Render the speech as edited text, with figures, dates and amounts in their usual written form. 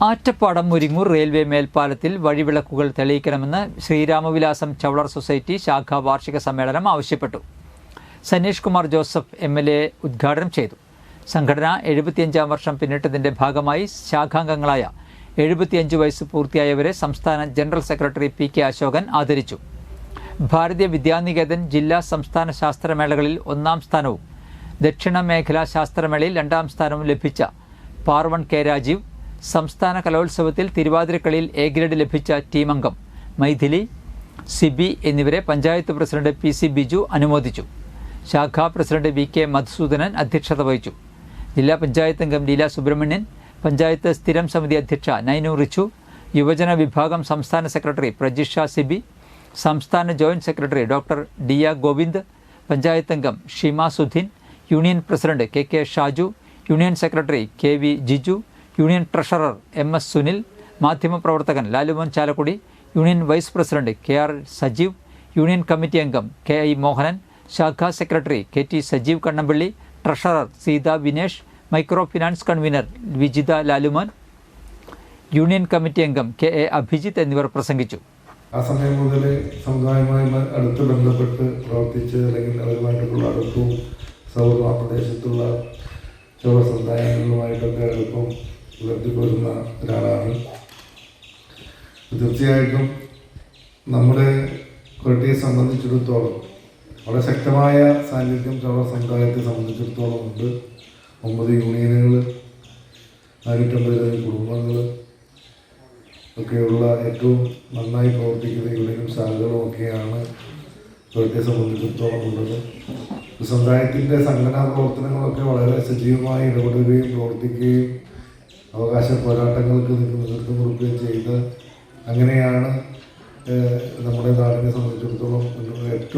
Attappadam Muringoor railway മേൽപ്പാലത്തിൽ വഴിവിളക്കുകൾ തെളിയിക്കണമെന്ന് Sreeramavilasam ചവളർ society ശാഖ വാർഷിക സമ്മേളനം ആവശ്യപ്പെട്ടു. സനീഷ് കുമാർ ജോസഫ് MLA ഉദ്ഘാടനം ചെയ്തു. സംഘടന 75-ാം വർഷം പിന്നിട്ടതിന്റെ ഭാഗമായി ശാഖാംഗങ്ങളായ 75 വയസ്സ് പൂർത്തിയായവരെ സംസ്ഥാന ജനറൽ സെക്രട്ടറി PK അശോകൻ ആദരിച്ചു. ഭാരതീയ വിദ്യാനികേതൻ ജില്ലാ സംസ്ഥാന ശാസ്ത്രമേളകളിൽ 1-ാം സ്ഥാനവും ദക്ഷിണ മേഖലാ ശാസ്ത്രമേളയിൽ 2-ാം സ്ഥാനവും ലഭിച്ച പാർവൺ K രാജീവ്, സംസ്ഥാന കലോത്സവത്തിൽ തിരുവാതിരക്കളിയിൽ A ഗ്രേഡ് ലഭിച്ച ടീമംഗം മൈഥിലി, സിബി എന്നിവരെ പഞ്ചായത്ത് പ്രസിഡന്റ് PC ബിജു അനുമോദിച്ചു. ശാഖാ പ്രസിഡന്റ് VK മധുസൂദനൻ അധ്യക്ഷത വഹിച്ചു. ജില്ലാ പഞ്ചായത്ത് അംഗം ലീല സുബ്രഹ്മണ്യൻ, പഞ്ചായത്ത് സ്ഥിരം സമിതി അധ്യക്ഷ നൈനു റിച്ചു, യുവജന വിഭാഗം സംസ്ഥാന സെക്രട്ടറി പ്രജിഷ സിബി, സംസ്ഥാന joint secretary doctor DA Govind, panchayat അംഗം Shima Sudheen, union president KK Shaju, union secretary KV Jiju, union treasurer MS Sunil, മാധ്യമപ്രവർത്തകൻ Lalumon Chalakudy, union vice president KR Sajeev, union committee അംഗം KI മോഹനൻ, ശാഖാ secretary KT Sajeev Kannampilly, treasurer Seetha Vinesh, micro finance convener Vijitha Lalumon, union committee അംഗം KA അഭിജിത്ത് എന്നിവർ പ്രസംഗിച്ചു. ആ സമയം മുതൽ സമുദായവുമായി അടുത്ത് ബന്ധപ്പെട്ട് പ്രവർത്തിച്ച് അല്ലെങ്കിൽ അവരുമായിട്ടുള്ള അടുപ്പവും സൗഹൃദം ആ പ്രദേശത്തുള്ള ചോള സമുദായങ്ങളുമായിട്ടൊക്കെ അടുപ്പം പുലർത്തിപ്പോരുന്ന ഒരാളാണ്. തീർച്ചയായിട്ടും നമ്മുടെ കൊരട്ടിയെ സംബന്ധിച്ചിടത്തോളം വളരെ ശക്തമായ സാന്നിധ്യം ചോള സമുദായത്തെ സംബന്ധിച്ചിടത്തോളം ഉണ്ട്. 9 യൂണിയനുകൾ, 450 കുടുംബങ്ങൾ ഒക്കെയുള്ള ഏറ്റവും നന്നായി പ്രവർത്തിക്കുന്ന യൂണിയനും ശാഖകളും ഒക്കെയാണ് കൊരട്ടിയെ സംബന്ധിച്ചിടത്തോളം ഉള്ളത്. സമുദായത്തിൻ്റെ സംഘടനാ പ്രവർത്തനങ്ങളൊക്കെ വളരെ സജീവമായി ഇടപെടുകയും പ്രവർത്തിക്കുകയും അവകാശ പോരാട്ടങ്ങൾക്ക് നേതൃത്വം കൊടുക്കുകയും ചെയ്ത് അങ്ങനെയാണ് നമ്മുടെ നാടിനെ സംബന്ധിച്ചിടത്തോളം ഏറ്റവും